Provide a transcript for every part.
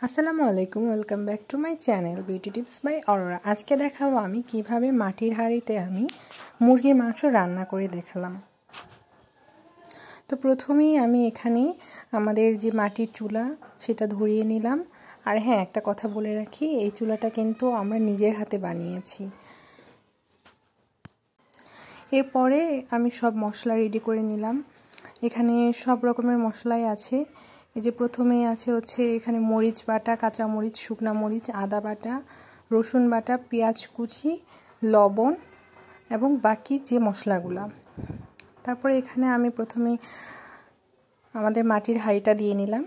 আসসালামু আলাইকুম, welcome back to my channel beauty tips by Aurora. আজকে দেখাবো আমি কিভাবে মাটির হাঁড়িতে আমি মুরগির মাংস রান্না করে দেখালাম। তো প্রথমেই আমি এখানে আমাদের যে মাটির চুলা সেটা ধরিয়ে নিলাম। আর হ্যাঁ, একটা কথা বলে রাখি, এই চুলাটা কিন্তু আমরা নিজের হাতে বানিয়েছি। এরপরে আমি সব মশলা রেডি করে নিলাম। এখানে সব রকমের মশলাই আছে। এই যে প্রথমেই আছে এখানে মরিচ বাটা, কাঁচা মরিচ, শুকনা মরিচ, আদা বাটা, রসুন বাটা, পেঁয়াজ কুচি, লবণ এবং বাকি যে মশলাগুলো। তারপরে এখানে আমি প্রথমে আমাদের মাটির হাঁড়িটা দিয়ে নিলাম।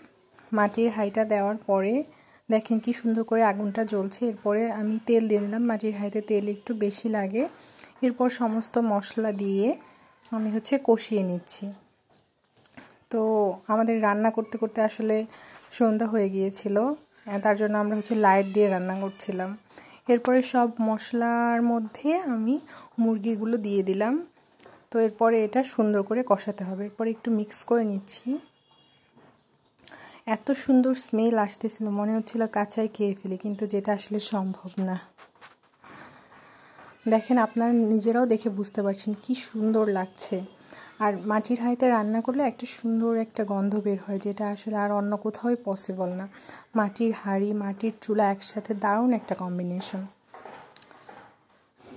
মাটির হাঁড়িটা দেওয়ার পরে দেখেন কি সুন্দর করে আগুনটা জ্বলছে। এরপরে আমি তেল দিয়ে নিলাম। মাটির হাঁড়িতে তেল একটু বেশি লাগে। এরপর সমস্ত মশলা দিয়ে আমি কষিয়ে নিচ্ছি। তো আমাদের রান্না করতে করতে আসলে সন্ধ্যা হয়ে গিয়েছিল, তার জন্য আমরা লাইট দিয়ে রান্না করছিলাম। এরপরে সব মশলার মধ্যে আমি মুরগিগুলো দিয়ে দিলাম। তো এরপরে এটা সুন্দর করে কষাতে হবে। এরপরে একটু মিক্স করে নিচ্ছি। এত সুন্দর স্মেল আসতেছিল, মনে হচ্ছিল কাঁচাই খেয়ে ফেলি, কিন্তু যেটা আসলে সম্ভব না। দেখেন, আপনারা নিজেরাও দেখে বুঝতে পারছেন কি সুন্দর লাগছে। আর মাটির হাঁড়িতে রান্না করলে একটা সুন্দর একটা গন্ধ বের হয়, যেটা আসলে আর অন্য কোথাও পসিবল না। মাটির হাঁড়ি, মাটির চুলা একসাথে দারুণ একটা কম্বিনেশন।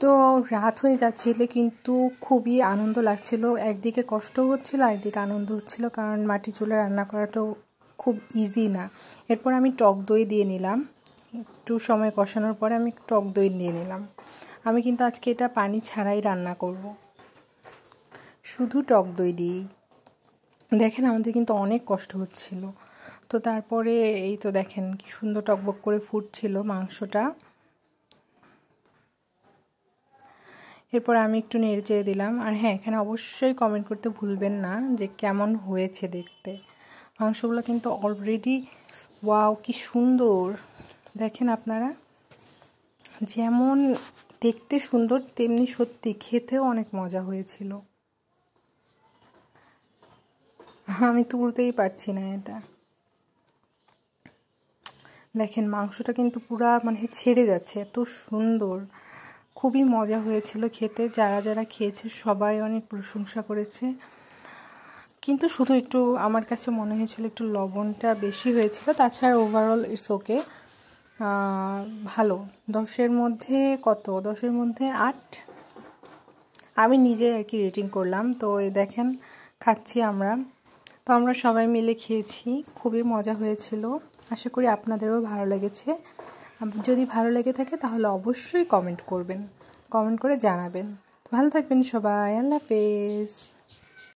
তো রাত হয়ে যাচ্ছিল, কিন্তু খুবই আনন্দ লাগছিল। একদিকে কষ্ট হচ্ছিল, একদিকে আনন্দ হচ্ছিল, কারণ মাটির চুলা রান্না করাটাও খুব ইজি না। এরপর আমি টক দই দিয়ে নিলাম। একটু সময় কষানোর পরে আমি টক দই দিয়ে নিলাম। আমি কিন্তু আজকে এটা পানি ছাড়াই রান্না করব, শুধু টক দই দিয়েই। দেখেন, আমাদের কিন্তু অনেক কষ্ট হচ্ছিল। তো তারপরে এই তো দেখেন কি সুন্দর টকবক করে ফুটছিল মাংসটা। এরপর আমি একটু নেড়ে চেড়ে দিলাম। আর হ্যাঁ, এখানে অবশ্যই কমেন্ট করতে ভুলবেন না যে কেমন হয়েছে দেখতে। মাংসগুলো কিন্তু অলরেডি ওয়াও কি সুন্দর। দেখেন আপনারা, যেমন দেখতে সুন্দর তেমনি সত্যি খেতেও অনেক মজা হয়েছিল। আমি তুলতেই পারছি না এটা। দেখেন, মাংসটা কিন্তু পুরা ছেড়ে যাচ্ছে, এত সুন্দর, খুবই মজা হয়েছিল খেতে। যারা যারা খেয়েছে সবাই অনেক প্রশংসা করেছে। কিন্তু শুধু একটু আমার কাছে মনে হয়েছিল একটু লবণটা বেশি হয়েছিল। তাছাড়া ওভারঅল ইটস ওকে, ভালো। 10-এর মধ্যে কত? 10-এর মধ্যে 8 আমি নিজে আর কি রেটিং করলাম। তো এই দেখেন, খাচ্ছি আমরা। তো আমরা সবাই মিলে খেয়েছি, খুবই মজা হয়েছিল। আশা করি আপনাদেরও ভালো লেগেছে। যদি ভালো লেগে থাকে তাহলে অবশ্যই কমেন্ট করবেন, কমেন্ট করে জানাবেন। ভালো থাকবেন সবাই, আল্লাহ হাফেজ।